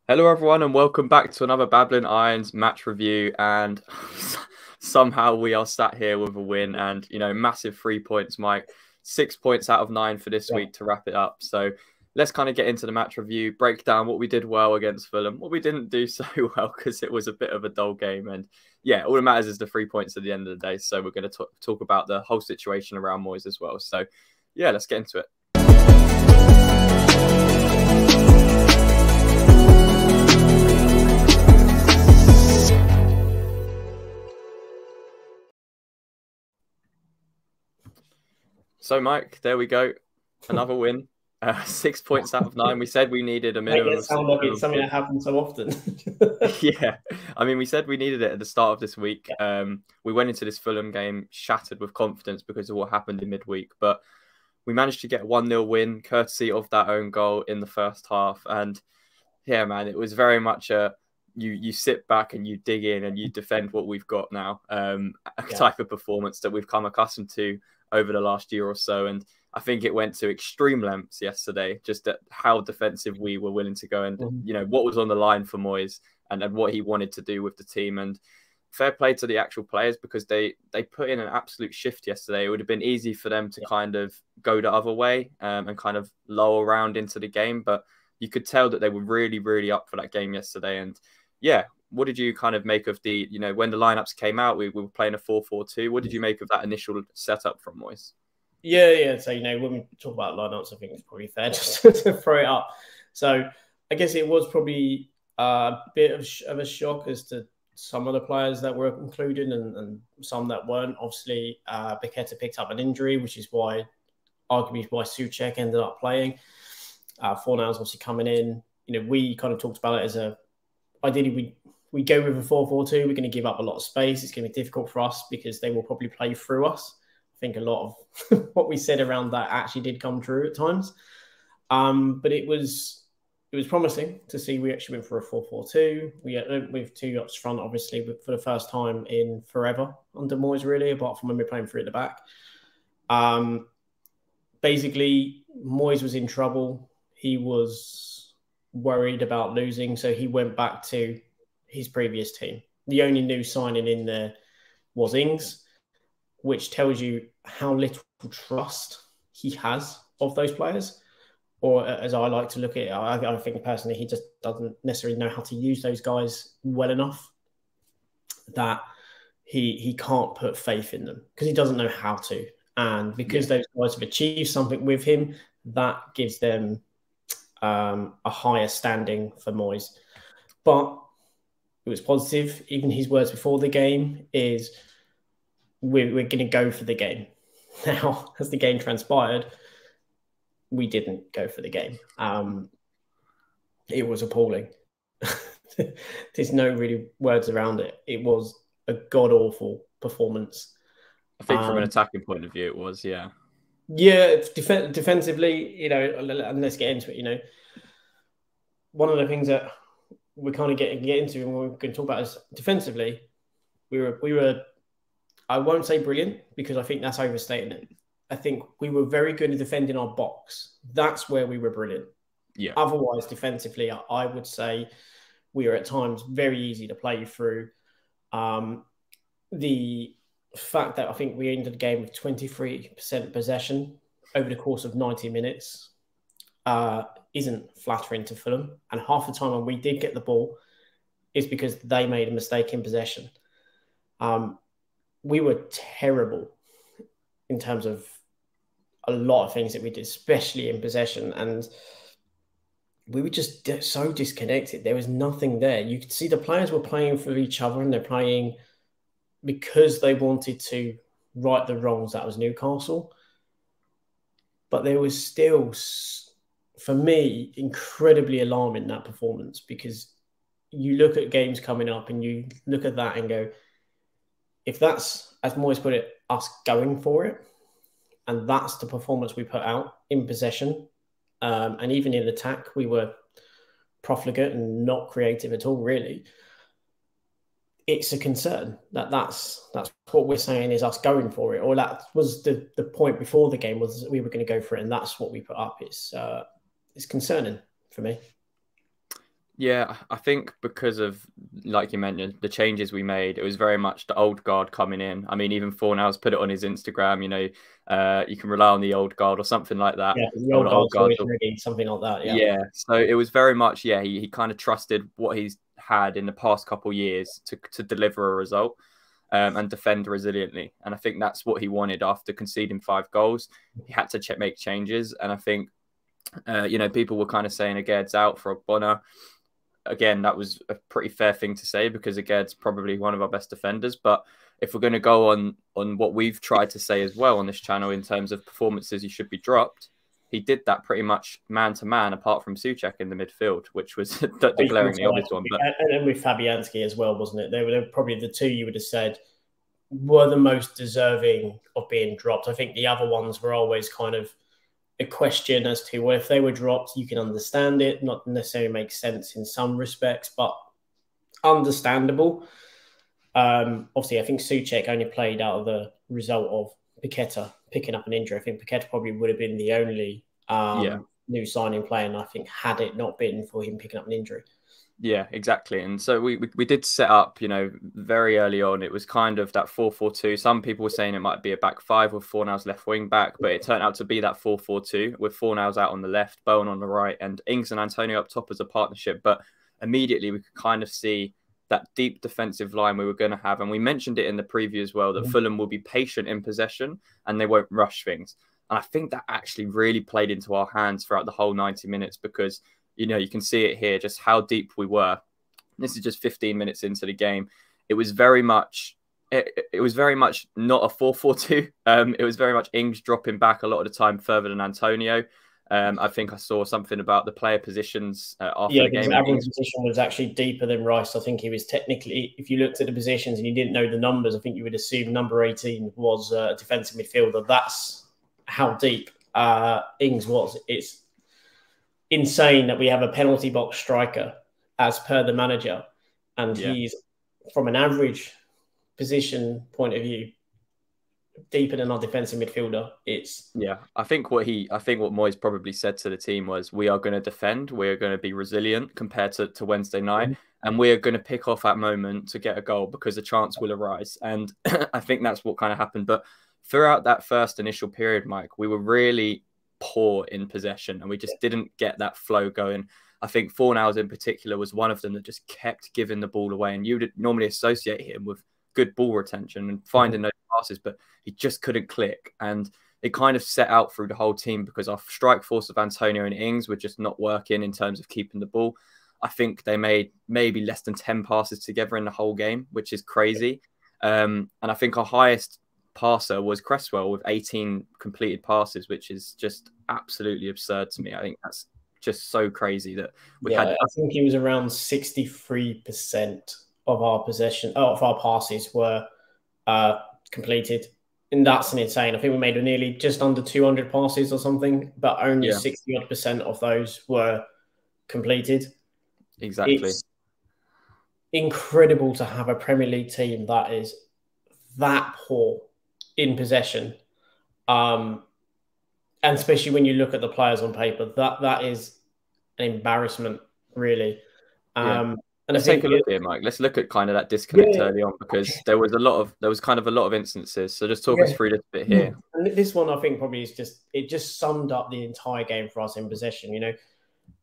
Hello, everyone, and welcome back to another Babbling Irons match review. And somehow we are sat here with a win and, massive 3 points, Mike. 6 points out of 9 for this week to wrap it up. So let's kind of get into the match review, break down what we did well against Fulham, what we didn't do so well because it was a bit of a dull game. And yeah, all that matters is the 3 points at the end of the day. So we're going to talk about the whole situation around Moyes as well. So yeah, let's get into it. So, Mike, there we go. Another win. 6 points out of 9. We said we needed a minimum. It sounds like it's something that happens so often. Yeah. I mean, we said we needed it at the start of this week. We went into this Fulham game shattered with confidence because of what happened in midweek. But we managed to get a 1-0 win, courtesy of that own goal in the first half. And yeah, man, it was very much you sit back and you dig in and you defend what we've got now. Type of performance that we've come accustomed to over the last year or so. And I think it went to extreme lengths yesterday, just at how defensive we were willing to go and, what was on the line for Moyes and what he wanted to do with the team. And fair play to the actual players because they put in an absolute shift yesterday. It would have been easy for them to kind of go the other way and kind of low around into the game. But you could tell that they were really, really up for that game yesterday. And yeah, what did you kind of make of the, when the lineups came out, we were playing a 4-4-2. What did you make of that initial setup from Moyes? Yeah. So, when we talk about lineups, I think it's probably fair just to throw it up. So I guess it was probably a bit of a shock as to some of the players that were included and some that weren't. Obviously, Paqueta picked up an injury, which is arguably why Souček ended up playing. Fornal's obviously coming in. We kind of talked about it as ideally we go with a 4-4-2. We're going to give up a lot of space. It's going to be difficult for us because they will probably play through us. I think a lot of what we said around that actually did come true at times. But it was promising to see we actually went for a 4-4-2. We went with two up front, obviously, for the first time in forever under Moyes, really, apart from when we were playing three at the back. Basically, Moyes was in trouble. He was worried about losing, so he went back to his previous team. The only new signing in there was Ings, which tells you how little trust he has of those players. Or as I like to look at it, I think personally he just doesn't necessarily know how to use those guys well enough that he can't put faith in them because he doesn't know how to. And because those guys have achieved something with him, that gives them a higher standing for Moyes. But it was positive. Even his words before the game is, we're going to go for the game. Now, as the game transpired, we didn't go for the game. It was appalling. There's no really words around it. It was a god-awful performance. I think from an attacking point of view, it was, yeah. Yeah, defensively, and let's get into it, One of the things that we're kind of getting into and we're going to talk about is defensively, we were, I won't say brilliant because I think that's overstating it. I think we were very good at defending our box. That's where we were brilliant. Yeah. Otherwise, defensively, I would say we are at times very easy to play through. The fact that I think we ended the game with 23% possession over the course of 90 minutes isn't flattering to Fulham. And half the time when we did get the ball is because they made a mistake in possession. We were terrible in terms of a lot of things that we did, especially in possession. And we were just so disconnected. There was nothing there. You could see the players were playing for each other and they're playing because they wanted to right the wrongs. That was Newcastle. But there was still, for me, incredibly alarming, that performance, because you look at games coming up and you look at that and go, if that's, as Moyes put it, us going for it, and that's the performance we put out in possession, and even in attack, we were profligate and not creative at all, really. It's a concern that's what we're saying is us going for it, or that was the point before the game, was we were going to go for it, and that's what we put up. It's concerning for me. Yeah, I think because of, like you mentioned, the changes we made, it was very much the old guard coming in. I mean, even Fornals put it on his Instagram, you can rely on the old guard or something like that. Yeah, the Or old the old guard's guard. always ready, something like that. Yeah. Yeah. So it was very much, yeah, he kind of trusted what he's had in the past couple of years to deliver a result and defend resiliently. And I think that's what he wanted after conceding 5 goals. He had to make changes. And I think, people were kind of saying Aged's out for Ogbonna. Again, that was a pretty fair thing to say because Aged's probably one of our best defenders. But if we're going to go on what we've tried to say as well on this channel in terms of performances he should be dropped, he did that pretty much man to man, apart from Souček in the midfield, which was the glaringly obvious one. But and with Fabianski as well, wasn't it? They were probably the two you would have said were the most deserving of being dropped. I think the other ones were always kind of a question as to, well, if they were dropped, you can understand it, not necessarily makes sense in some respects, but understandable. Obviously, I think Souček only played out of the result of Paqueta picking up an injury. I think Paqueta probably would have been the only new signing player, and I think had it not been for him picking up an injury. Yeah, exactly. And so we did set up, very early on. It was kind of that 4-4-2. Some people were saying it might be a back five with Fornals left wing back, but it turned out to be that 4-4-2 with Fornals out on the left, Bowen on the right, and Ings and Antonio up top as a partnership. But immediately we could kind of see that deep defensive line we were going to have. And we mentioned it in the preview as well, that Fulham will be patient in possession and they won't rush things. And I think that actually really played into our hands throughout the whole 90 minutes because you can see it here, just how deep we were. This is just 15 minutes into the game. It was very much not a 4-4-2. It was very much Ings dropping back a lot of the time further than Antonio. I think I saw something about the player positions after the game. Yeah, Abraham's position was actually deeper than Rice. I think he was technically, if you looked at the positions and you didn't know the numbers, I think you would assume number 18 was a defensive midfielder. That's how deep Ings was. It's insane that we have a penalty box striker as per the manager, and he's from an average position point of view deeper than our defensive midfielder. I think what Moyes probably said to the team was, we are going to defend, we're going to be resilient compared to Wednesday night, and we're going to pick off that moment to get a goal because a chance will arise. And I think that's what kind of happened. But throughout that first initial period, Mike, we were really poor in possession and we just didn't get that flow going. I think Fornals in particular was one of them that just kept giving the ball away, and you would normally associate him with good ball retention and finding those passes, but he just couldn't click. And it kind of set out through the whole team because our strike force of Antonio and Ings were just not working in terms of keeping the ball. I think they made maybe less than 10 passes together in the whole game, which is crazy. And I think our highest passer was Cresswell with 18 completed passes, which is just absolutely absurd to me. I think that's just so crazy that I think he was around 63% of our passes were completed, and that's an insane. I think we made nearly just under 200 passes or something, but only 60% of those were completed. Exactly. It's incredible to have a Premier League team that is that poor in possession, and especially when you look at the players on paper, that is an embarrassment, really. And let's take a look here, Mike. Let's look at kind of that disconnect early on, because there was kind of a lot of instances. So just talk us through this bit here. And this one, I think, probably is just summed up the entire game for us in possession.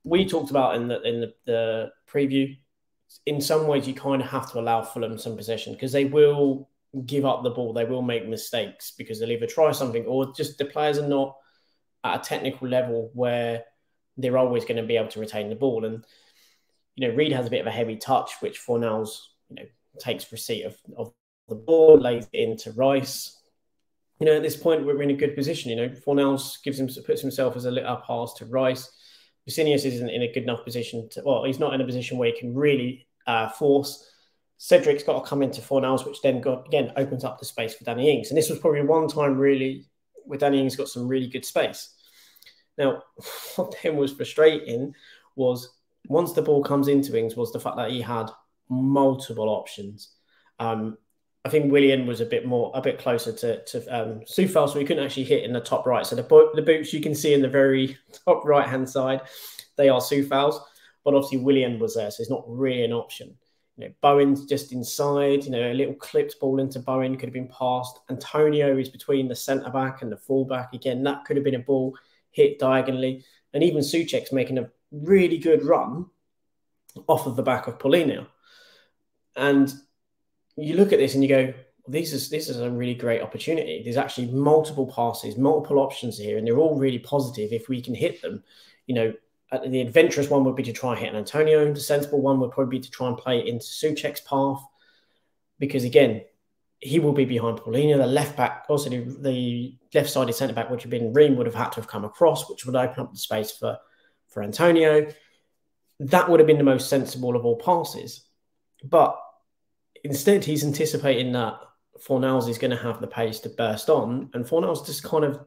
We talked about in the preview. In some ways, you kind of have to allow Fulham some possession because they will give up the ball. They will make mistakes because they'll either try something or just the players are not at a technical level where they're always going to be able to retain the ball. And, Reed has a bit of a heavy touch, which Fornals, takes receipt of the ball, lays it into Rice. At this point, we're in a good position. Fornals puts himself as a lit up pass to Rice. Vicinius isn't in a good enough position he's not in a position where he can really force. Cedric's got to come into Fornals, which then opens up the space for Danny Ings. And this was probably one time really where Danny Ings got some really good space. Now, what then was frustrating was once the ball comes into Ings was the fact that he had multiple options. I think Willian was a bit closer to Soufal, so he couldn't actually hit in the top right. So the boots you can see in the very top right-hand side, they are Soufal's. but obviously Willian was there, so it's not really an option. Bowen's just inside, a little clipped ball into Bowen could have been passed. Antonio is between the centre-back and the full-back. Again, that could have been a ball hit diagonally. And even Souček's making a really good run off of the back of Paulina. And you look at this and you go, this is a really great opportunity. There's actually multiple passes, multiple options here, and they're all really positive if we can hit them. The adventurous one would be to try and hit an Antonio. The sensible one would probably be to try and play into Souček's path, because again, he will be behind Paulina. The left back, also the left-sided centre back, which had been Ream, would have had to have come across, which would open up the space for Antonio. That would have been the most sensible of all passes. But instead, he's anticipating that Fornals is going to have the pace to burst on, and Fornals just kind of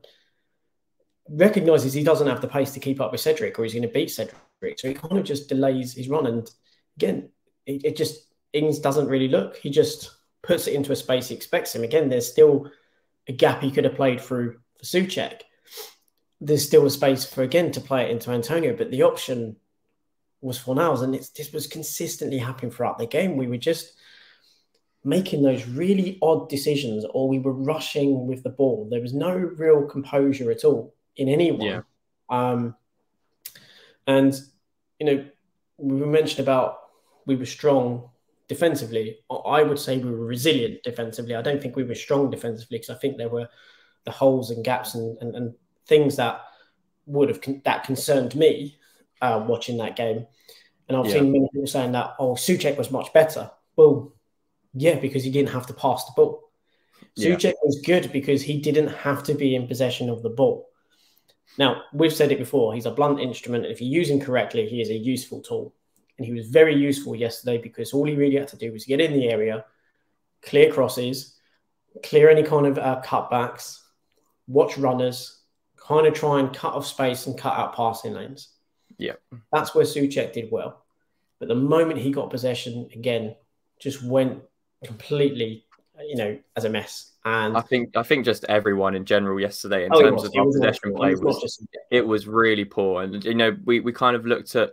recognises he doesn't have the pace to keep up with Cedric, or he's going to beat Cedric. So he kind of just delays his run. And again, Ings doesn't really look. He just puts it into a space he expects him. Again, there's still a gap he could have played through for Souček. There's still a space to play it into Antonio, but the option was Fornals, and this was consistently happening throughout the game. We were just making those really odd decisions, or we were rushing with the ball. There was no real composure at all in anyone. Yeah. And, we mentioned about we were strong defensively. I would say we were resilient defensively. I don't think we were strong defensively, because I think there were the holes and gaps and things that that concerned me watching that game. And I've seen many people saying that, Souček was much better. Well, yeah, because he didn't have to pass the ball. Souček was good because he didn't have to be in possession of the ball. Now, we've said it before, he's a blunt instrument, and if you use him correctly, he is a useful tool. And he was very useful yesterday, because all he really had to do was get in the area, clear crosses, clear any kind of cutbacks, watch runners, kind of try and cut off space and cut out passing lanes. Yeah. That's where Souček did well. But the moment he got possession, again, just went completely, as a mess. And I think just everyone in general yesterday, in terms of our possession play, it was really poor. And we kind of looked at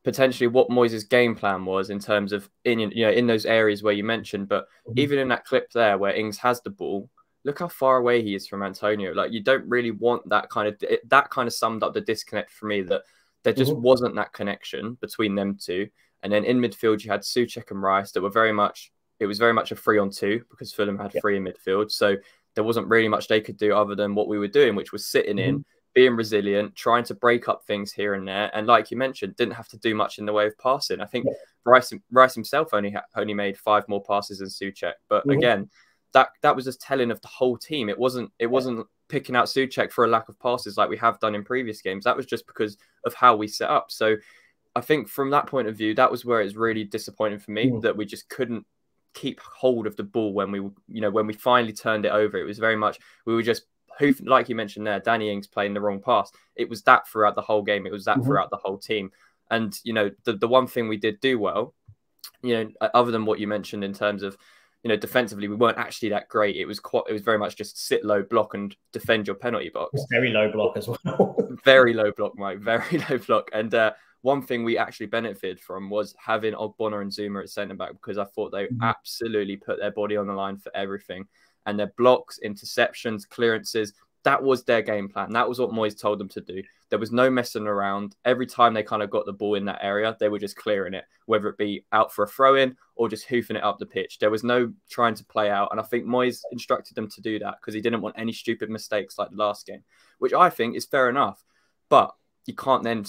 potentially what Moyes' game plan was in terms of in those areas where you mentioned, but even in that clip there where Ings has the ball, look how far away he is from Antonio. Like, you don't really want that kind of summed up the disconnect for me, that there just wasn't that connection between them two. And then in midfield, you had Souček and Rice that were very much a 3-on-2, because Fulham had 3 in midfield. So there wasn't really much they could do other than what we were doing, which was sitting in, being resilient, trying to break up things here and there. And like you mentioned, didn't have to do much in the way of passing. I think Rice himself only made 5 more passes than Souček. But again, that was just telling of the whole team. It wasn't picking out Souček for a lack of passes like we have done in previous games. That was just because of how we set up. So I think from that point of view, that was where it's really disappointing for me, that we just couldn't keep hold of the ball when we finally turned it over. It was very much, we were just like you mentioned there, Danny Ings playing the wrong pass. It was that throughout the whole game. It was that throughout the whole team. And the one thing we did do well, other than what you mentioned in terms of defensively, we weren't actually that great. It was very much just sit low, block, and defend your penalty box. Very low block as well. Very low block, Mike. Very low block. And one thing we actually benefited from was having Ogbonna and Zuma at centre-back, because I thought they absolutely put their body on the line for everything. And their blocks, interceptions, clearances, that was their game plan. That was what Moyes told them to do. There was no messing around. Every time they kind of got the ball in that area, they were just clearing it, whether it be out for a throw-in or just hoofing it up the pitch. There was no trying to play out. And I think Moyes instructed them to do that because he didn't want any stupid mistakes like the last game, which I think is fair enough. But you can't then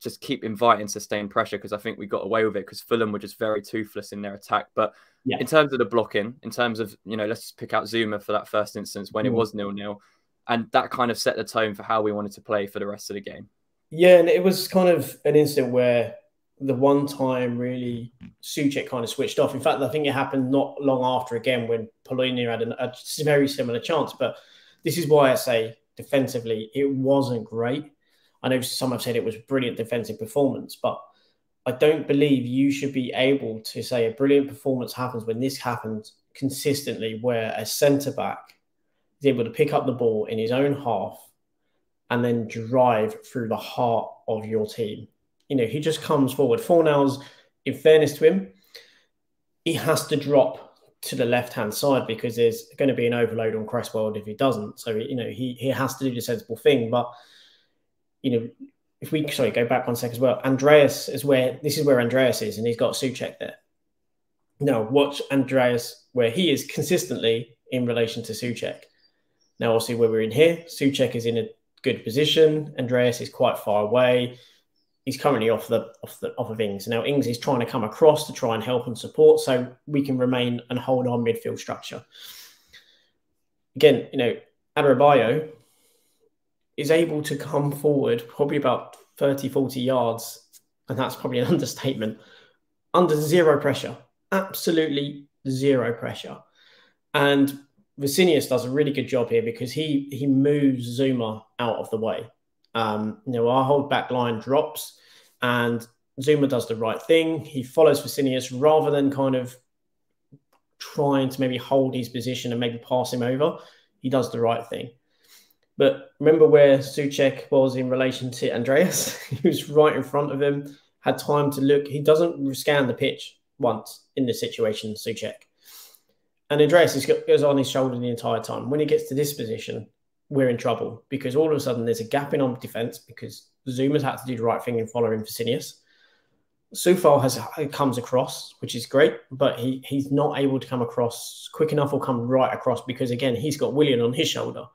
just keep inviting sustained pressure, because I think we got away with it because Fulham were just very toothless in their attack. But in terms of the blocking, in terms of, let's just pick out Zuma for that first instance when it was 0-0. And that kind of set the tone for how we wanted to play for the rest of the game. Yeah, and it was kind of an instant where the one time really Souček kind of switched off. In fact, I think it happened not long after again when Paulina had a very similar chance. But this is why I say defensively, it wasn't great. I know some have said it was a brilliant defensive performance, but I don't believe you should be able to say a brilliant performance happens when this happens consistently, where a centre-back is able to pick up the ball in his own half and then drive through the heart of your team. he just comes forward. Fornals, in fairness to him, he has to drop to the left-hand side because there's going to be an overload on Cresswell if he doesn't. So, he has to do the sensible thing. But, if we go back 1 second as well, this is where Andreas is, and he's got Souček there. Now, watch Andreas where he is consistently in relation to Souček. Now, obviously, where we're in here, Souček is in a good position. Andreas is quite far away. He's currently off of Ings. Now, Ings is trying to come across to try and help and support so we can remain and hold our midfield structure. Again, Adebayo is able to come forward probably about 30, 40 yards, and that's probably an understatement, under zero pressure. Absolutely zero pressure. And Vicinius does a really good job here because he moves Zuma out of the way. Our whole back line drops and Zuma does the right thing. He follows Vicinius rather than kind of trying to maybe hold his position and maybe pass him over. He does the right thing. But remember where Souček was in relation to Andreas? He was right in front of him, had time to look. He doesn't scan the pitch once in this situation, Souček. And Andreas goes on his shoulder the entire time. When he gets to this position, we're in trouble because all of a sudden there's a gap in on defence because Zuma's had to do the right thing in following Vicinius. Soufal comes across, which is great, but he's not able to come across quick enough or come right across because, again, he's got Willian on his shoulder.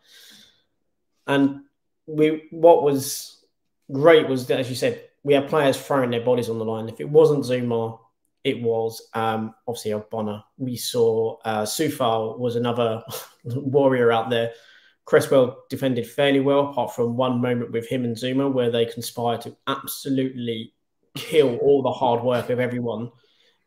And what was great was that, as you said, we had players throwing their bodies on the line. If it wasn't Zuma, it was obviously Ogbonna. We saw Soufal was another warrior out there. Cresswell defended fairly well, apart from one moment with him and Zuma where they conspired to absolutely kill all the hard work of everyone.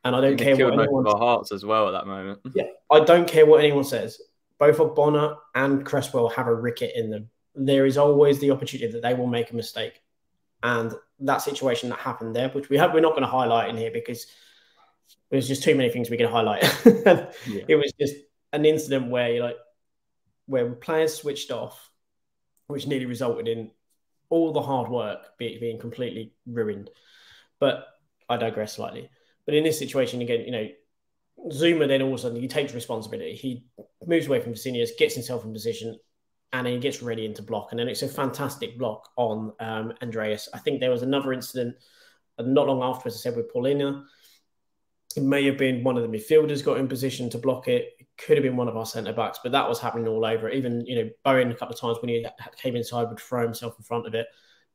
And I don't care what anyone says. Our hearts as well at that moment. Yeah, I don't care what anyone says. Both Ogbonna and Cresswell have a ricket in them. There is always the opportunity that they will make a mistake. And that situation that happened there, which we're not going to highlight in here because there's just too many things we can highlight. Yeah. It was just an incident where where players switched off, which nearly resulted in all the hard work being completely ruined. But I digress slightly. But in this situation, again, Zuma then all of a sudden he takes responsibility. He moves away from Vicinius, gets himself in position, and then he gets ready into block. And then it's a fantastic block on Andreas. I think there was another incident not long afterwards, I said, with Paulina. It may have been one of the midfielders got in position to block it. It could have been one of our centre-backs, but that was happening all over. Even, Bowen a couple of times when he came inside would throw himself in front of it.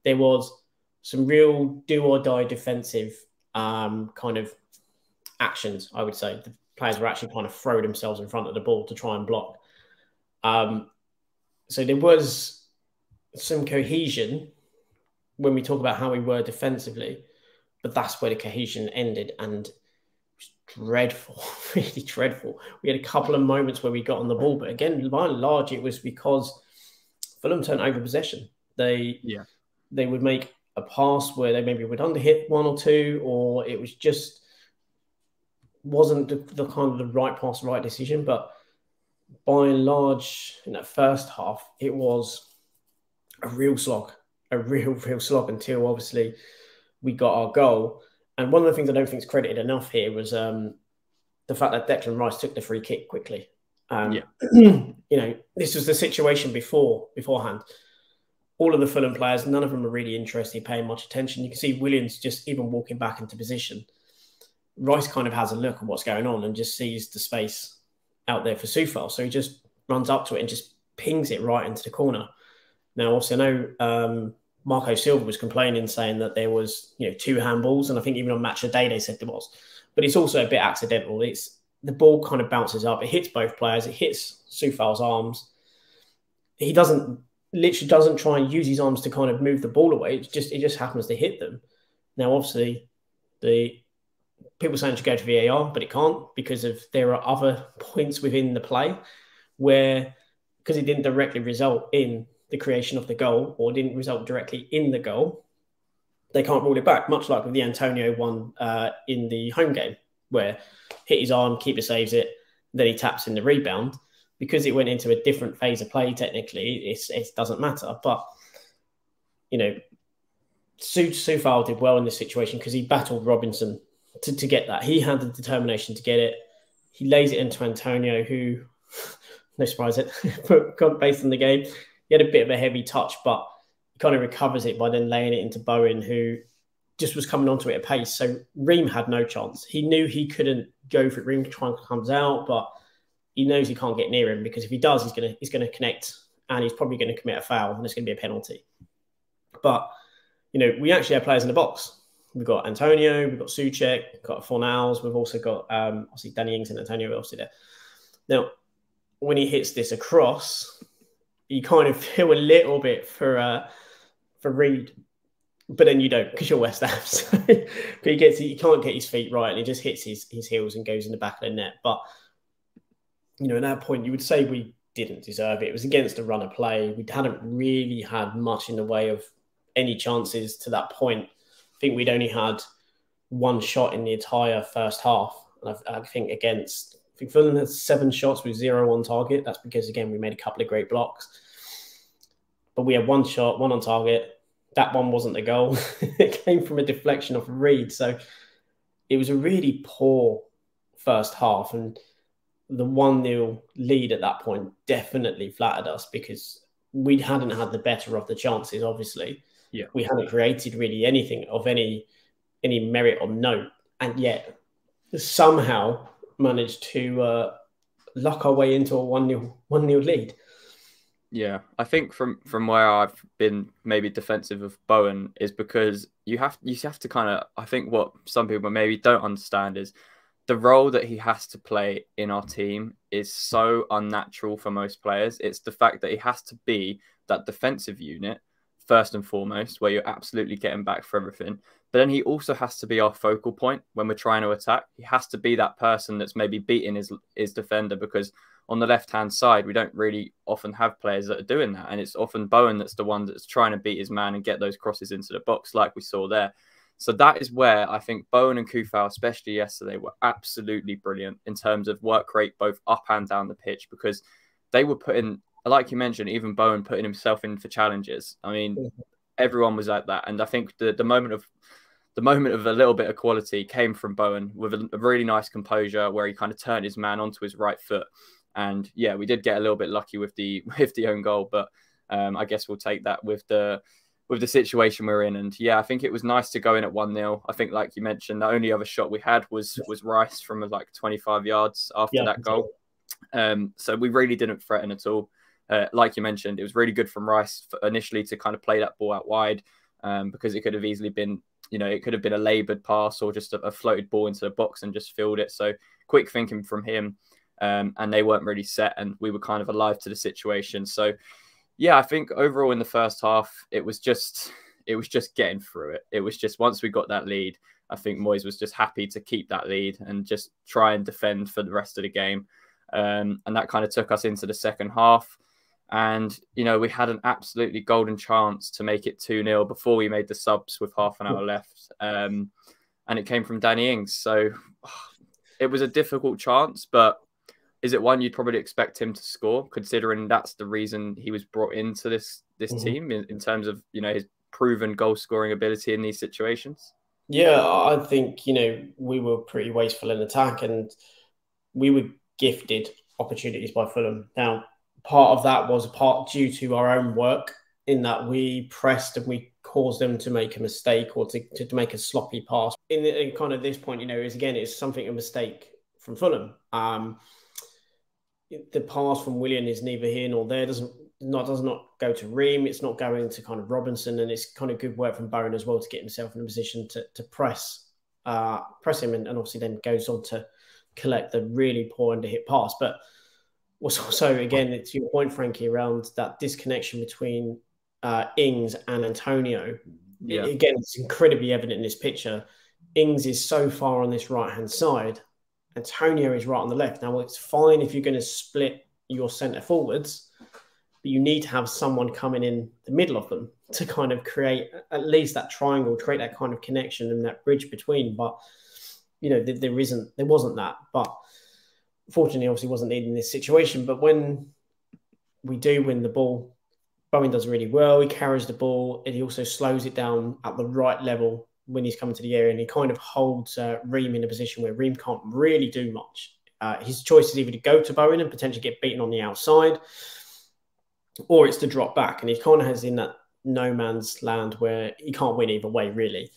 There was some real do-or-die defensive kind of actions, I would say. The players were actually kind of throw themselves in front of the ball to try and block. So there was some cohesion when we talk about how we were defensively, but that's where the cohesion ended, and dreadful, really dreadful. We had a couple of moments where we got on the ball, but again, by and large, it was because Fulham turned over possession. They would make a pass where they maybe would underhit one or two, or it was just wasn't the kind of the right pass, right decision. But by and large, in that first half, it was a real slog until obviously we got our goal. And one of the things I don't think is credited enough here was the fact that Declan Rice took the free kick quickly. This was the situation beforehand. All of the Fulham players, none of them are really interested in paying much attention. You can see Williams just even walking back into position. Rice kind of has a look at what's going on and just sees the space out there for Soufal. So he just runs up to it and just pings it right into the corner. Now, obviously, I know Marco Silva was complaining, saying that there was, two handballs. And I think even on Match of the Day, they said there was. But it's also a bit accidental. The ball kind of bounces up. It hits both players. It hits Soufal's arms. He literally doesn't try and use his arms to kind of move the ball away. It just happens to hit them. Now, obviously, the people saying it should go to VAR, but it can't because there are other points within the play where, because it didn't directly result in the creation of the goal or didn't result directly in the goal, they can't rule it back, much like with the Antonio one in the home game where hit his arm, keeper saves it, then he taps in the rebound. Because it went into a different phase of play, technically, it doesn't matter. But, Sufal did well in this situation because he battled Robinson to get that. He had the determination to get it. He lays it into Antonio, who, no surprise, based on the game, he had a bit of a heavy touch, but he kind of recovers it by then laying it into Bowen, who just was coming onto it at pace. So Ream had no chance. He knew he couldn't go for it. Ream comes out, but he knows he can't get near him because if he does, he's gonna connect and he's probably going to commit a foul and it's going to be a penalty. But we actually have players in the box. We've got Antonio, we've got Souček, we've got Fornals, we've also got obviously Danny Ings and Antonio obviously there. Now, when he hits this across, you kind of feel a little bit for Reed, but then you don't because you're West Ham. So he can't get his feet right and he just hits his heels and goes in the back of the net. But at that point, you would say we didn't deserve it. It was against a run of play. We hadn't really had much in the way of any chances to that point. I think we'd only had one shot in the entire first half. And I think Fulham had 7 shots with 0 on target. That's because, again, we made a couple of great blocks. But we had 1 shot, 1 on target. That one wasn't the goal. It came from a deflection off Reed. So it was a really poor first half. And the 1-0 lead at that point definitely flattered us because we hadn't had the better of the chances, obviously. Yeah. We hadn't created really anything of any merit or note, and yet somehow managed to lock our way into a 1-0 lead. Yeah, I think from where I've been maybe defensive of Bowen is because you have to kind of, I think what some people maybe don't understand is the role that he has to play in our team is so unnatural for most players. It's the fact that he has to be that defensive unit first and foremost, where you're absolutely getting back for everything. But then he also has to be our focal point when we're trying to attack. He has to be that person that's maybe beating his defender, because on the left-hand side, we don't really often have players that are doing that. And it's often Bowen that's the one that's trying to beat his man and get those crosses into the box like we saw there. So that is where I think Bowen and Kufau, especially yesterday, were absolutely brilliant in terms of work rate, both up and down the pitch, because they were putting, like you mentioned, even Bowen putting himself in for challenges. I mean, everyone was like that. And I think the moment of a little bit of quality came from Bowen with a really nice composure where he kind of turned his man onto his right foot. And yeah, we did get a little bit lucky with the own goal, but I guess we'll take that with the situation we're in. And yeah, I think it was nice to go in at 1-0. I think, like you mentioned, the only other shot we had was Rice from like 25 yards after that goal. So we really didn't threaten at all. Like you mentioned, it was really good from Rice initially to kind of play that ball out wide, because it could have easily been, it could have been a laboured pass or just a floated ball into the box and just filled it. So quick thinking from him, and they weren't really set, and we were kind of alive to the situation. So yeah, I think overall in the first half, it was just getting through it. It was just, once we got that lead, I think Moyes was just happy to keep that lead and just try and defend for the rest of the game. And that kind of took us into the second half. And, we had an absolutely golden chance to make it 2-0 before we made the subs with half an hour left. And it came from Danny Ings. So it was a difficult chance, but is it one you'd probably expect him to score, considering that's the reason he was brought into this team in terms of, his proven goal scoring ability in these situations? Yeah, I think, we were pretty wasteful in attack and we were gifted opportunities by Fulham. Now, part of that was due to our own work, in that we pressed and we caused them to make a mistake or to make a sloppy pass. In kind of this point, it's something, a mistake from Fulham. The pass from Willian is neither here nor there. Does not go to Ream. It's not going to kind of Robinson, and it's kind of good work from Bowen as well to get himself in a position to press him, and obviously then goes on to collect the really poor under-hit pass. But what's also, again, to your point, Frankie, around that disconnection between Ings and Antonio. Yeah. Again, it's incredibly evident in this picture. Ings is so far on this right-hand side. Antonio is right on the left. Now, it's fine if you're going to split your centre forwards, but you need to have someone coming in the middle of them to kind of create at least that triangle, create that kind of connection and that bridge between. But, there wasn't that. But fortunately, obviously wasn't needed in this situation. But when we do win the ball, Bowen does really well. He carries the ball and he also slows it down at the right level when he's coming to the area, and he kind of holds Ream in a position where Ream can't really do much. His choice is either to go to Bowen and potentially get beaten on the outside, or it's to drop back, and he kind of has in that no man's land where he can't win either way, really.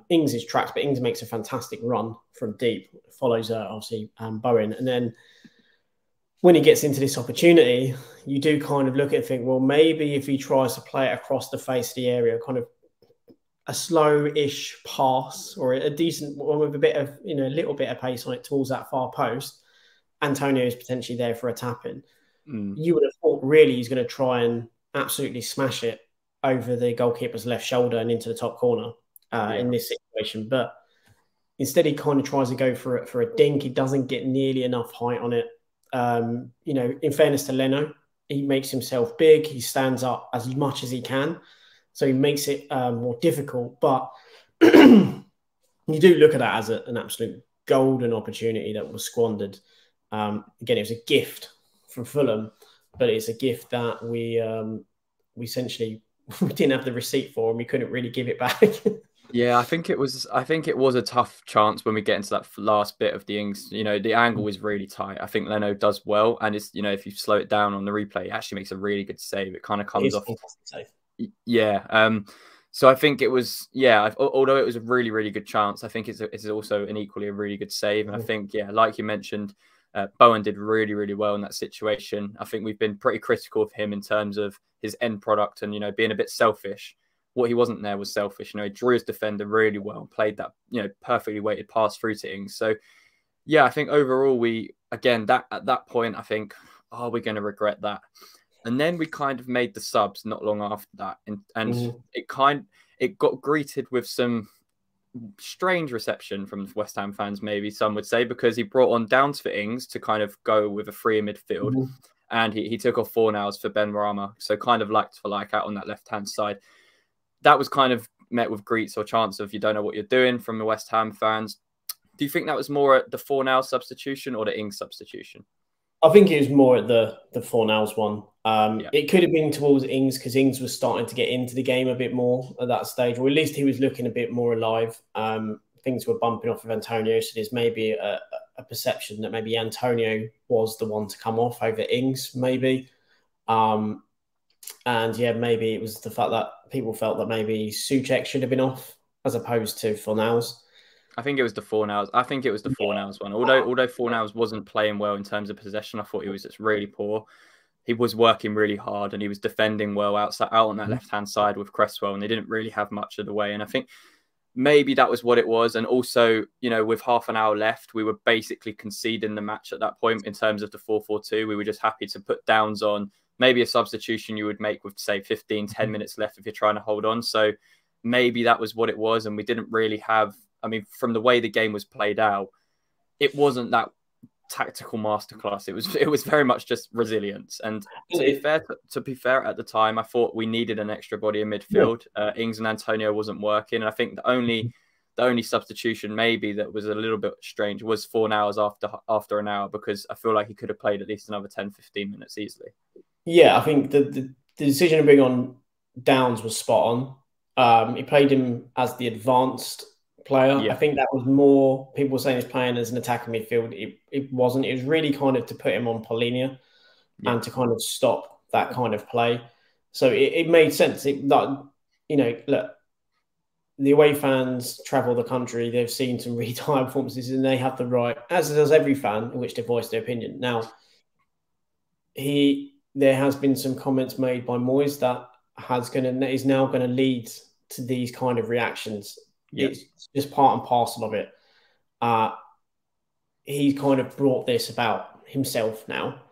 Ings is tracked, but Ings makes a fantastic run from deep, follows obviously Bowen, and then when he gets into this opportunity, you do kind of look at it and think, well, maybe if he tries to play it across the face of the area, kind of a slow-ish pass or a decent one with a bit of, a little bit of pace on it towards that far post, Antonio is potentially there for a tap-in. You would have thought really he's going to try and absolutely smash it over the goalkeeper's left shoulder and into the top corner in this situation. But instead, he kind of tries to go for a dink. He doesn't get nearly enough height on it. In fairness to Leno, he makes himself big. He stands up as much as he can. So he makes it more difficult. But you do look at that as an absolute golden opportunity that was squandered. Again, it was a gift from Fulham, but it's a gift that we essentially we didn't have the receipt for and we couldn't really give it back. Yeah, I think it was a tough chance when we get into that last bit of the Ings. The angle is really tight. I think Leno does well, and it's if you slow it down on the replay, it actually makes a really good save. It kind of comes off. Yeah. So I think it was, although it was a really, really good chance, I think it's also an equally a really good save. And I think, like you mentioned, Bowen did really, really well in that situation. I think we've been pretty critical of him in terms of his end product and, being a bit selfish. What he wasn't there was selfish. He drew his defender really well and played that, perfectly weighted pass through to Ings. So, yeah, I think overall at that point, I think, are we going to regret that? And then we kind of made the subs not long after that. And it got greeted with some strange reception from West Ham fans, maybe some would say, because he brought on Downs for Ings to kind of go with a free in midfield. And he took off Fornals for Ben Rama. So kind of like for like out on that left-hand side. That was kind of met with greets or chants of you don't know what you're doing from the West Ham fans. Do you think that was more at the Fornals substitution or the Ings substitution? I think it was more at the Fornals one. It could have been towards Ings because Ings was starting to get into the game a bit more at that stage, or at least he was looking a bit more alive. Things were bumping off of Antonio, so there's maybe a perception that maybe Antonio was the one to come off over Ings, maybe. Maybe it was the fact that people felt that maybe Souček should have been off as opposed to Fornals. I think it was the Fornals. I think it was the Fornals one. Although Fornals wasn't playing well in terms of possession, I thought he was just really poor. He was working really hard and he was defending well out on that left-hand side with Cresswell, and they didn't really have much of the way. And I think maybe that was what it was. And also, with half an hour left, we were basically conceding the match at that point in terms of the 4-4-2. We were just happy to put Downs on, maybe a substitution you would make with, say, 15, 10 minutes left if you're trying to hold on. So maybe that was what it was. And we didn't really have, from the way the game was played out, it wasn't that tactical masterclass. It was very much just resilience. And to be fair, at the time, I thought we needed an extra body in midfield. Ings and Antonio wasn't working. And I think the only substitution maybe that was a little bit strange was 4 hours after an hour, because I feel like he could have played at least another 10, 15 minutes easily. Yeah, I think the decision to bring on Downs was spot on. He played him as the advanced player. I think that was more people were saying he's playing as an attacking midfield. It wasn't. It was really kind of to put him on Polinia and to kind of stop that kind of play. So it made sense. Look, the away fans travel the country. They've seen some really tired performances and they have the right, as does every fan, in which to voice their opinion. Now, there has been some comments made by Moyes that is now going to lead to these kind of reactions. It's just part and parcel of it. He's kind of brought this about himself now,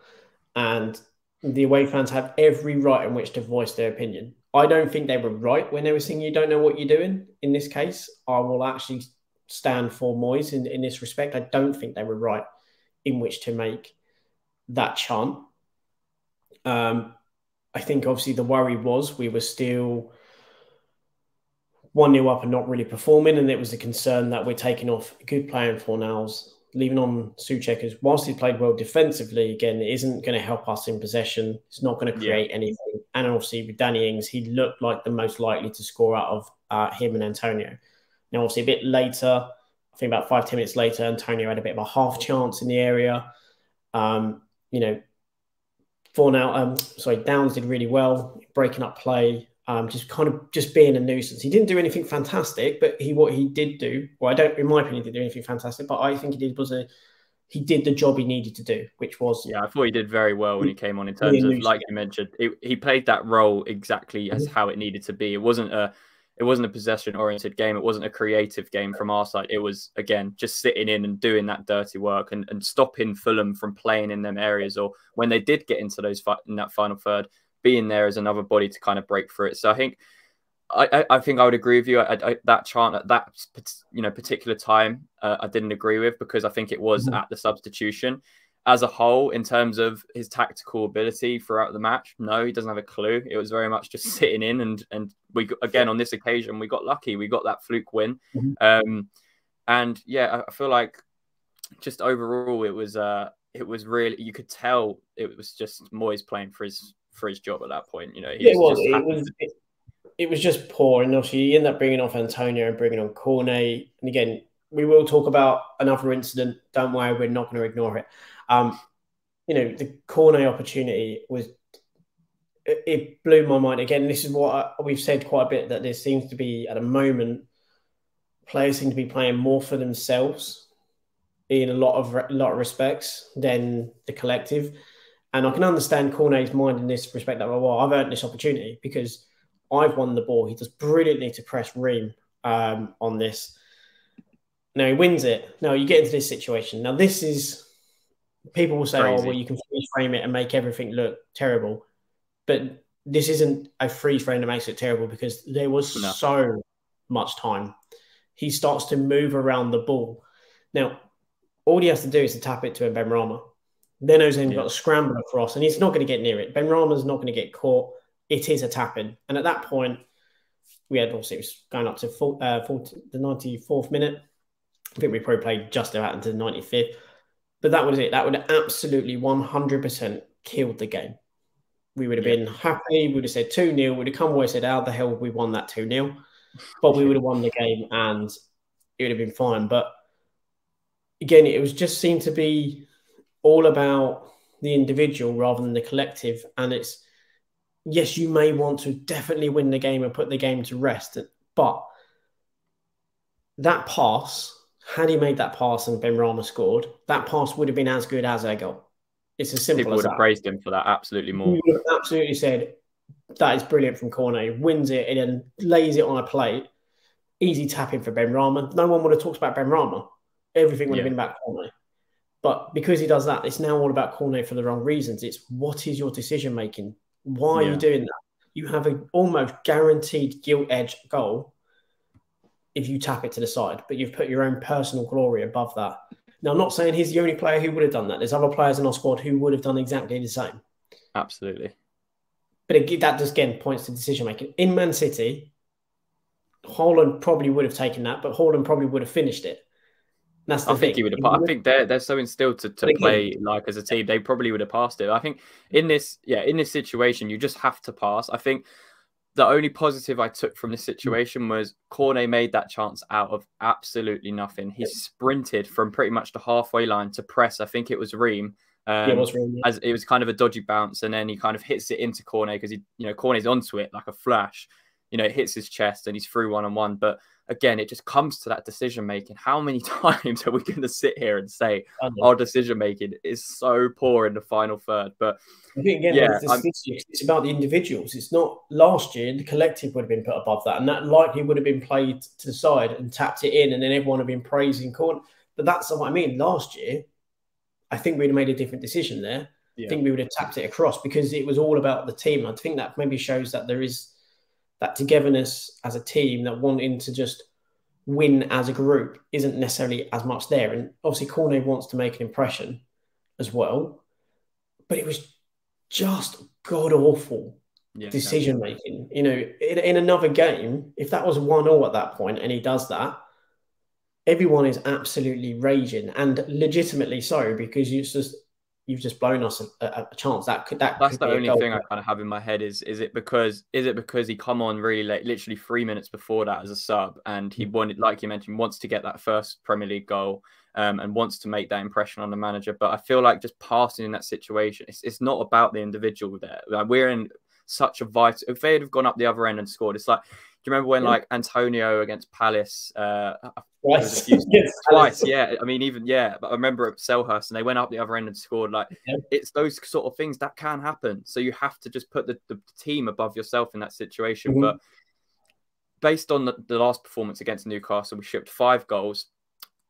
and the away fans have every right in which to voice their opinion. I don't think they were right when they were saying you don't know what you're doing. In this case, I will actually stand for Moyes in this respect. I don't think they were right in which to make that chant. I think obviously the worry was we were still 1-0 up and not really performing, and it was a concern that we're taking off a good player in Fornals, leaving on Souček, as whilst he played well defensively, again, it isn't going to help us in possession. It's not going to create anything. And obviously with Danny Ings, he looked like the most likely to score out of him and Antonio. Now, obviously a bit later, I think about 5-10 minutes later, Antonio had a bit of a half chance in the area. You know, Downs did really well, breaking up play, just being a nuisance. He didn't do anything fantastic, but what he did do, well, I don't, in my opinion, he didn't do anything fantastic, but I think he did the job he needed to do, which was... Yeah, I thought he did very well when he came on in terms of, like you mentioned, he played that role exactly as how it needed to be. It wasn't a possession-oriented game. It wasn't a creative game from our side. It was, again, just sitting in and doing that dirty work and stopping Fulham from playing in them areas, or when they did get into those in that final third, being there as another body to kind of break through it. So I think I would agree with you. That chant at that particular time, I didn't agree with, because I think it was at the substitution. As a whole, in terms of his tactical ability throughout the match, no, he doesn't have a clue. It was very much just sitting in, and we, again, on this occasion, we got lucky. We got that fluke win. And yeah, I feel like just overall, it was really, you could tell it was just Moyes playing for his job at that point. You know, it was just poor, and obviously you end up bringing off Antonio and bringing on Cornet. And again, we will talk about another incident. Don't worry, we're not going to ignore it. The Cornet opportunity it blew my mind. Again, this is what we've said quite a bit, that there seems to be, at the moment, players seem to be playing more for themselves in a lot of respects than the collective. And I can understand Cornet's mind in this respect, that, well, I've earned this opportunity because I've won the ball. He does brilliantly to press Ream on this. Now he wins it. Now you get into this situation. Now this is... People will say, crazy. Oh, well, you can freeze frame it and make everything look terrible. But this isn't a freeze frame that makes it terrible, because there was so much time. He starts to move around the ball. Now, all he has to do is to tap it to Benrahma. Then Ozan's got to scramble across, and he's not going to get near it. Benrahma's not going to get caught. It is a tap-in. And at that point, it was going up to the 94th minute. I think we probably played just about into the 95th. But that was it. That would have absolutely 100% killed the game. We would have been happy. We would have said 2-0. We would have come away and said, how the hell have we won that 2-0? But we would have won the game and it would have been fine. But again, it was just seemed to be all about the individual rather than the collective. And it's, yes, you may want to definitely win the game and put the game to rest. But that pass... Had he made that pass and Benrahma scored, that pass would have been as good as a goal. It's as simple as that. People would have praised him for that absolutely more. He would have absolutely said, that is brilliant from Cornet. Wins it and then lays it on a plate. Easy tapping for Benrahma. No one would have talked about Benrahma. Everything would have been about Cornet. But because he does that, it's now all about Cornet for the wrong reasons. It's, what is your decision making? Why are you doing that? You have an almost guaranteed gilt-edged goal if you tap it to the side, but you've put your own personal glory above that. Now, I'm not saying he's the only player who would have done that. There's other players in our squad who would have done exactly the same. Absolutely. But that just, again, points to decision-making. In Man City, Haaland probably would have taken that, but Haaland probably would have finished it. That's the thing. I think he would have. I think they're so instilled to play like as a team. They probably would have passed it. I think in this situation, you just have to pass. I think the only positive I took from this situation was Cornet made that chance out of absolutely nothing. He sprinted from pretty much the halfway line to press. I think it was Ream. It was Ream. As it was kind of a dodgy bounce, and then he kind of hits it into Cornet because Cornet's onto it like a flash. It hits his chest and he's through 1-on-1. But again, it just comes to that decision making. How many times are we going to sit here and say our decision making is so poor in the final third? But I think again, it's about the individuals. It's not last year. The collective would have been put above that, and that likely would have been played to the side and tapped it in, and then everyone would have been praising Cornet. But that's what I mean. Last year, I think we'd have made a different decision there. I think we would have tapped it across because it was all about the team. I think that maybe shows that there is that togetherness as a team, that wanting to just win as a group isn't necessarily as much there. And obviously Cornet wants to make an impression as well, but it was just god-awful decision-making. In another game, if that was 1-1 at that point and he does that, everyone is absolutely raging, and legitimately so, because it's just you've just blown us a chance. That That's could the be a only goal. thing I kind of have in my head is it because he come on really late, literally 3 minutes before that as a sub, and he wanted, like you mentioned, wants to get that first Premier League goal, and wants to make that impression on the manager. But I feel like just passing in that situation, it's not about the individual there. Like, we're in such a vital. If they had gone up the other end and scored, it's like, do you remember when like Antonio against Palace? Twice. Twice, yeah. I mean, even but I remember at Selhurst and they went up the other end and scored. Like, it's those sort of things that can happen. So you have to just put the team above yourself in that situation. Mm-hmm. But based on the last performance against Newcastle, we shipped 5 goals.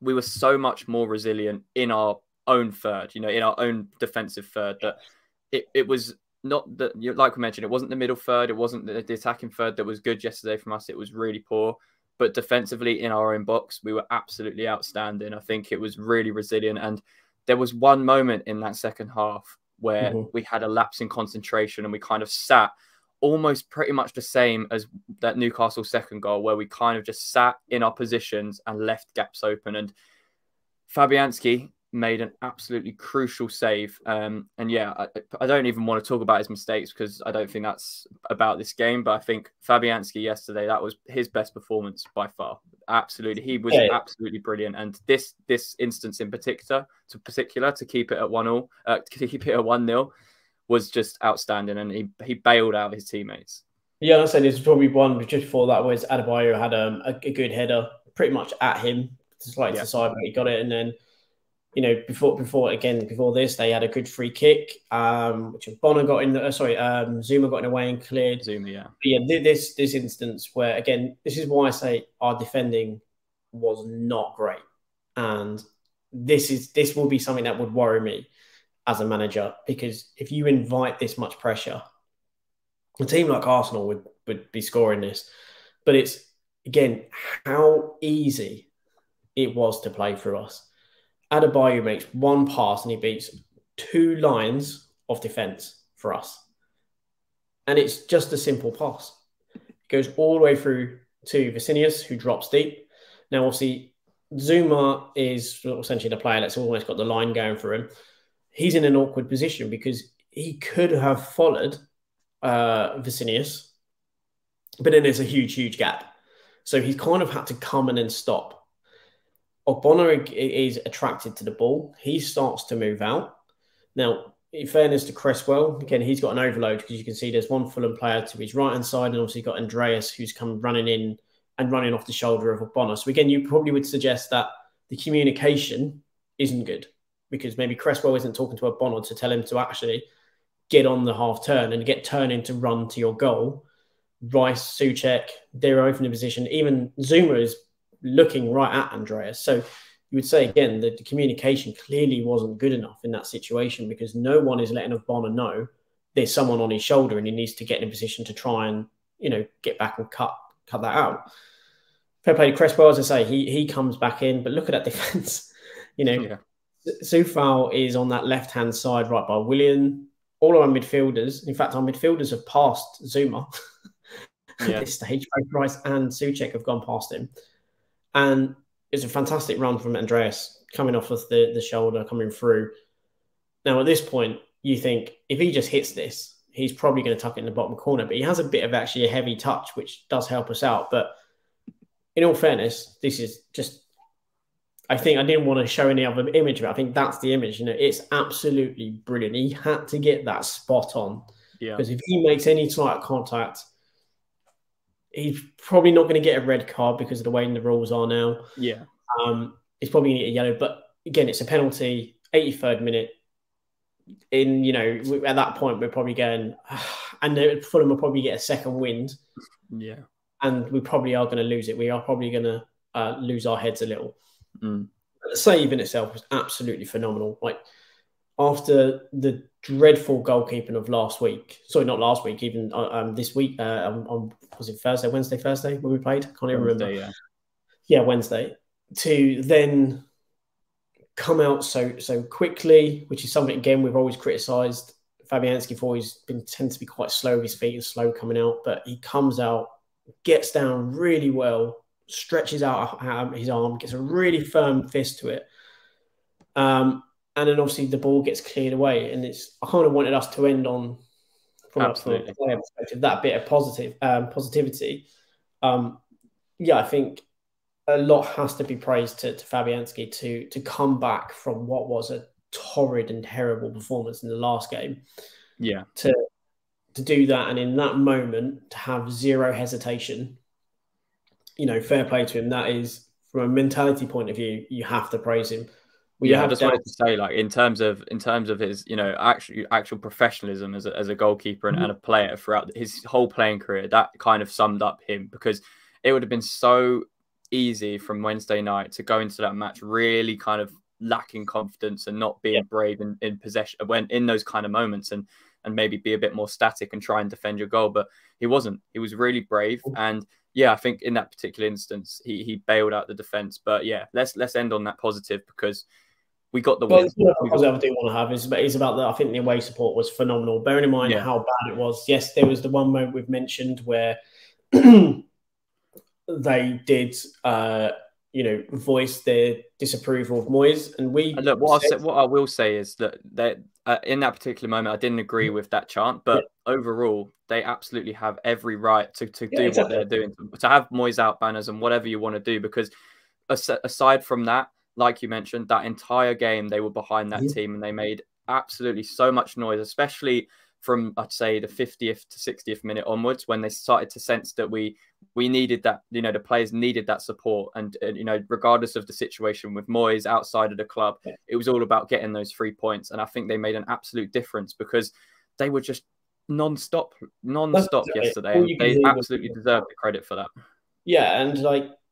We were so much more resilient in our own third, in our own defensive third, that it was not that, like we mentioned, it wasn't the middle third, it wasn't the attacking third that was good yesterday from us. It was really poor. But defensively in our own box, we were absolutely outstanding. I think it was really resilient. And there was one moment in that second half where we had a lapse in concentration and we kind of sat almost pretty much the same as that Newcastle second goal, where we kind of just sat in our positions and left gaps open. And Fabianski made an absolutely crucial save. I don't even want to talk about his mistakes because I don't think that's about this game. But I think Fabianski yesterday, that was his best performance by far. Absolutely. He was absolutely brilliant. And this instance in particular, to keep it at 1-0, to keep it at 1-0 was just outstanding. And he bailed out his teammates. Yeah, I said this was probably one just before that was Adebayo had a good header pretty much at him, slightly to the side, but he got it. And then, before this, they had a good free kick, which Bonner got in. Zuma got in away and cleared. Zuma, yeah. But yeah, this instance where, again, this is why I say our defending was not great, and this will be something that would worry me as a manager, because if you invite this much pressure, a team like Arsenal would be scoring this. But it's, again, how easy it was to play through us. Adebayo makes one pass and he beats 2 lines of defence for us. And it's just a simple pass. It goes all the way through to Vicinius, who drops deep. Now, obviously, Zuma is essentially the player that's almost got the line going for him. He's in an awkward position because he could have followed Vicinius, but then there's a huge gap. So he's kind of had to come and then stop. Ogbonna is attracted to the ball. He starts to move out. Now, in fairness to Cresswell, again, he's got an overload because you can see there's one Fulham player to his right-hand side, and obviously got Andreas who's come running in and running off the shoulder of Ogbonna. So again, you probably would suggest that the communication isn't good because maybe Cresswell isn't talking to Ogbonna to tell him to actually get on the half turn and get turning to run to your goal. Rice, Souček, they're both in a position. Even Zuma is looking right at Andreas. So you would say, again, that the communication clearly wasn't good enough in that situation because no one is letting Ogbonna know there's someone on his shoulder and he needs to get in a position to try and, get back and cut that out. Fair play to Cresswell, as I say, he comes back in, but look at that defence. Soufal is on that left-hand side right by Willian. All our midfielders, in fact, our midfielders have passed Zuma at this stage. Both Rice and Souček have gone past him. And it's a fantastic run from Andreas coming off of the shoulder, coming through. Now, at this point, you think if he just hits this, he's probably going to tuck it in the bottom corner. But he has a bit of actually a heavy touch, which does help us out. But in all fairness, this is just, I think I didn't want to show any other image of it. I think that's the image. It's absolutely brilliant. He had to get that spot on. Yeah. Because if he makes any slight contact, he's probably not going to get a red card because of the way the rules are now. Yeah. He's probably going to get a yellow. But again, it's a penalty, 83rd minute. At that point, we're probably going, and Fulham will probably get a second wind. Yeah. And we probably are going to lose it. We are probably going to lose our heads a little. Mm. But the save in itself was absolutely phenomenal. Like, after the dreadful goalkeeping of last week, sorry, not last week, even this week, was it Thursday when we played? Can't even remember. Yeah, Wednesday. To then come out so quickly, which is something, again, we've always criticised Fabianski for. He's tends to be quite slow with his feet and slow coming out, but he comes out, gets down really well, stretches out his arm, gets a really firm fist to it. and then obviously the ball gets cleared away, and I kind of wanted us to end on from a player perspective that bit of positivity. Yeah, I think a lot has to be praised to Fabianski to come back from what was a torrid and terrible performance in the last game. Yeah, to do that, and in that moment to have zero hesitation. Fair play to him. That is, from a mentality point of view, you have to praise him. I just wanted to say, like, in terms of his, actual professionalism as a goalkeeper and a player throughout his whole playing career, that kind of summed up him, because it would have been so easy from Wednesday night to go into that match really kind of lacking confidence and not being brave in possession when in those kind of moments, and maybe be a bit more static and try and defend your goal. But he wasn't. He was really brave, and I think in that particular instance he bailed out the defense. But let's end on that positive, because we got the win. The positive I do want to have is about I think the away support was phenomenal. Bearing in mind how bad it was. Yes, there was the one moment we've mentioned where they did, voice their disapproval of Moyes, and look. What I will say is that in that particular moment, I didn't agree with that chant, but overall, they absolutely have every right to do what they're doing, to have Moyes out banners and whatever you want to do, because aside from that, like you mentioned, that entire game they were behind that team, and they made absolutely so much noise, especially from, I'd say, the 50th to 60th minute onwards, when they started to sense that we needed that, the players needed that support. And, regardless of the situation with Moyes outside of the club, it was all about getting those 3 points. And I think they made an absolute difference, because they were just non-stop yesterday. And they absolutely deserve the credit for that. Yeah, and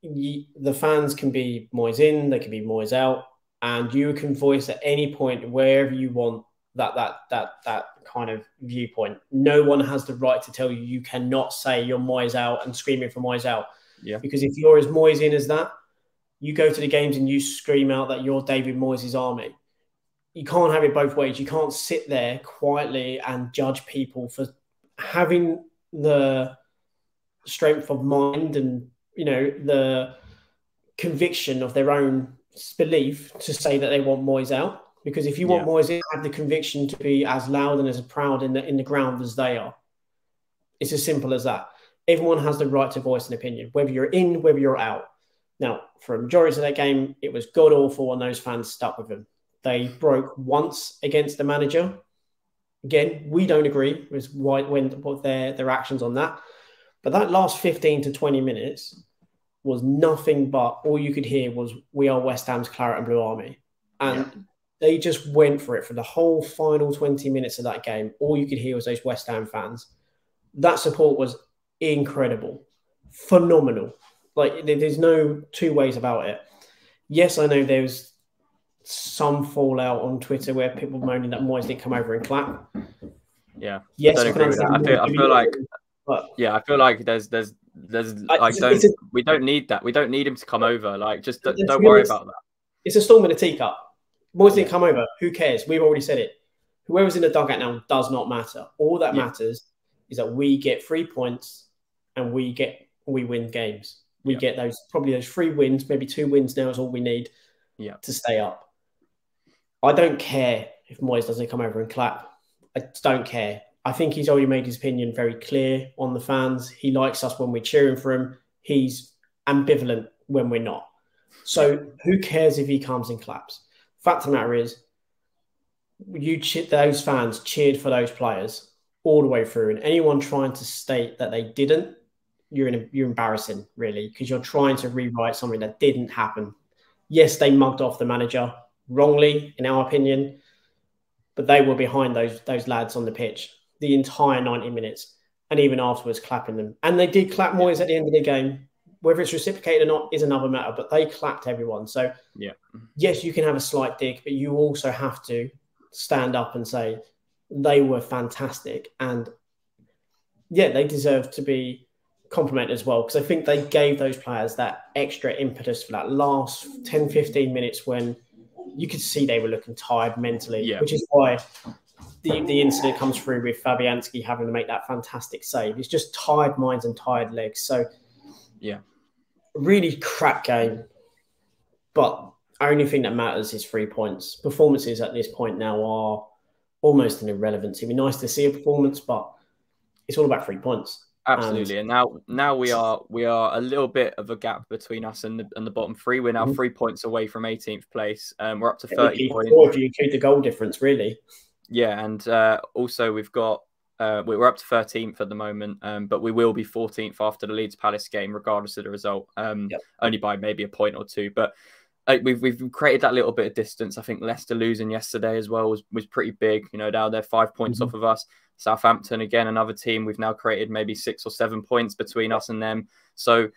the fans can be Moyes in, they can be Moyes out, and you can voice at any point wherever you want that kind of viewpoint. No one has the right to tell you cannot say you're Moyes out and screaming for Moyes out. Yeah. Because if you're as Moyes in as that, you go to the games and you scream out that you're David Moyes' army. You can't have it both ways. You can't sit there quietly and judge people for having the strength of mind and the conviction of their own belief to say that they want Moyes out. Because if you want Moyes in, have the conviction to be as loud and as proud in the ground as they are. It's as simple as that. Everyone has the right to voice an opinion, whether you're in, whether you're out. Now, for a majority of that game, it was god awful, and those fans stuck with them. They broke once against the manager. Again, we don't agree with what their actions on that. But that last 15 to 20 minutes was nothing but all you could hear was, "We are West Ham's Claret and Blue Army." And they just went for it for the whole final 20 minutes of that game. All you could hear was those West Ham fans. That support was incredible, phenomenal. There's no two ways about it. Yes, I know there's some fallout on Twitter where people moaning that Moyes didn't come over and clap. Yeah, yes, I don't agree with that. I feel like there's we don't need that. We don't need him to come over. Don't worry about that. It's a storm in a teacup. Moyes didn't come over. Who cares? We've already said it. Whoever's in the dugout now does not matter. All that matters is that we get 3 points and we win games. We get those 3 wins, maybe 2 wins now is all we need to stay up. I don't care if Moyes doesn't come over and clap. I just don't care. I think he's already made his opinion very clear on the fans. He likes us when we're cheering for him. He's ambivalent when we're not. So who cares if he comes and claps? Fact of the matter is, those fans cheered for those players all the way through. And anyone trying to state that they didn't, you're embarrassing, really, because you're trying to rewrite something that didn't happen. Yes, they mugged off the manager wrongly, in our opinion, but they were behind those lads on the pitch the entire 90 minutes, and even afterwards clapping them. And they did clap Moyes at the end of the game. Whether it's reciprocated or not is another matter, but they clapped everyone. So, yes, you can have a slight dig, but you also have to stand up and say they were fantastic. And, they deserve to be complimented as well, because I think they gave those players that extra impetus for that last 10, 15 minutes when you could see they were looking tired mentally, which is why the incident comes through with Fabianski having to make that fantastic save. It's just tired minds and tired legs. So, really crap game. But only thing that matters is 3 points. Performances at this point now are almost an irrelevancy. It'd be nice to see a performance, but it's all about 3 points. Absolutely, and now we are a little bit of a gap between us and the bottom three. We're now 3 points away from 18th place. We're up to 30 points. If you include the goal difference, really. Yeah, and also we've got we're up to 13th at the moment, but we will be 14th after the Leeds Palace game, regardless of the result. Only by maybe a point or two, but we've created that little bit of distance. I think Leicester losing yesterday as well was pretty big. You know, now they're 5 points off of us. Southampton, again, another team. We've now created maybe 6 or 7 points between us and them. So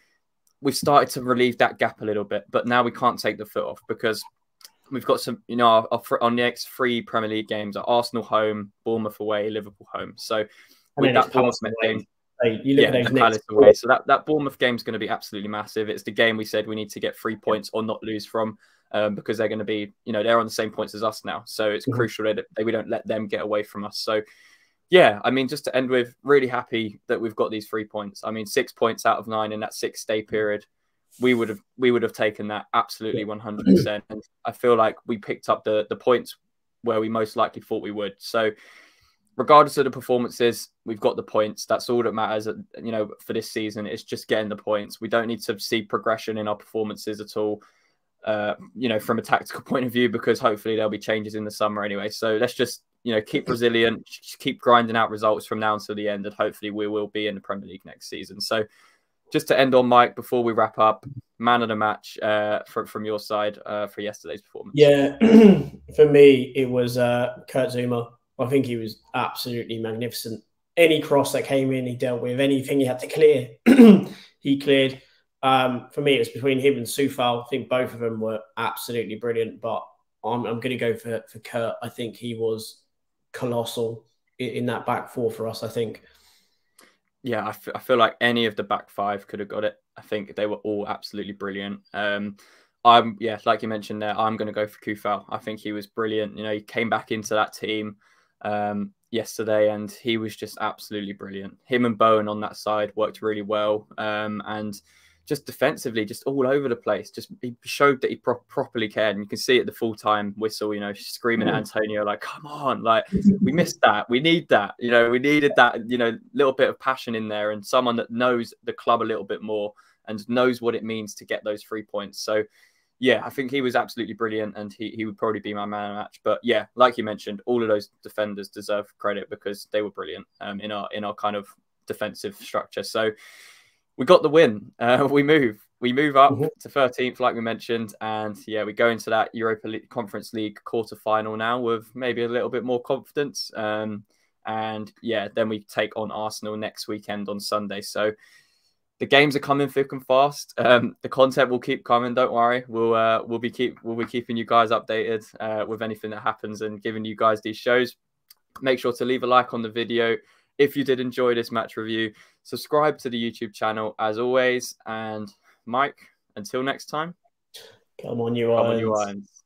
we've started to relieve that gap a little bit, but now we can't take the foot off because we've got some, you know, our next 3 Premier League games are Arsenal home, Bournemouth away, Liverpool home. So with that Bournemouth game, Palace away. So that Bournemouth game is going to be absolutely massive. It's the game we said we need to get 3 points or not lose from, because they're going to be, you know, they're on the same points as us now. So it's crucial that we don't let them get away from us. So yeah, I mean, just to end with, really happy that we've got these 3 points. I mean, 6 points out of 9 in that 6-day period. We would have taken that absolutely 100%. And I feel like we picked up the points where we most likely thought we would. So regardless of the performances, we've got the points. That's all that matters, you know, for this season. It's just getting the points. We don't need to see progression in our performances at all, you know, from a tactical point of view, because hopefully there'll be changes in the summer anyway. So let's just, you know, keep resilient, keep grinding out results from now until the end, and hopefully we will be in the Premier League next season. So just to end on, Mike, before we wrap up, man of the match from your side for yesterday's performance. Yeah, for me, it was Kurt Zouma. I think he was absolutely magnificent. Any cross that came in, he dealt with. Anything he had to clear, he cleared. For me, it was between him and Soufal. I think both of them were absolutely brilliant, but I'm going to go for Kurt. I think he was colossal in that back four for us, I think. Yeah, I feel like any of the back five could have got it. I think they were all absolutely brilliant. Like you mentioned there, I'm going to go for Kufal. I think he was brilliant. You know, he came back into that team yesterday and he was just absolutely brilliant. Him and Bowen on that side worked really well. And just defensively, just all over the place. Just he showed that he properly cared. And you can see at the full-time whistle, you know, screaming at Antonio, like, come on, like, we missed that. We need that. You know, we needed that, you know, little bit of passion in there and someone that knows the club a little bit more and knows what it means to get those 3 points. So, yeah, I think he was absolutely brilliant and he would probably be my man of the match. But, yeah, like you mentioned, all of those defenders deserve credit because they were brilliant in our kind of defensive structure. So, we got the win. We move up to 13th, like we mentioned. And yeah, we go into that Europa League, Conference League quarter-final now with maybe a little bit more confidence. And yeah, then we take on Arsenal next weekend on Sunday. So the games are coming thick and fast. The content will keep coming. Don't worry. We'll be keeping you guys updated with anything that happens and giving you guys these shows. Make sure to leave a like on the video. If you did enjoy this match review, subscribe to the YouTube channel as always. And Mike, until next time, come on, you Irons.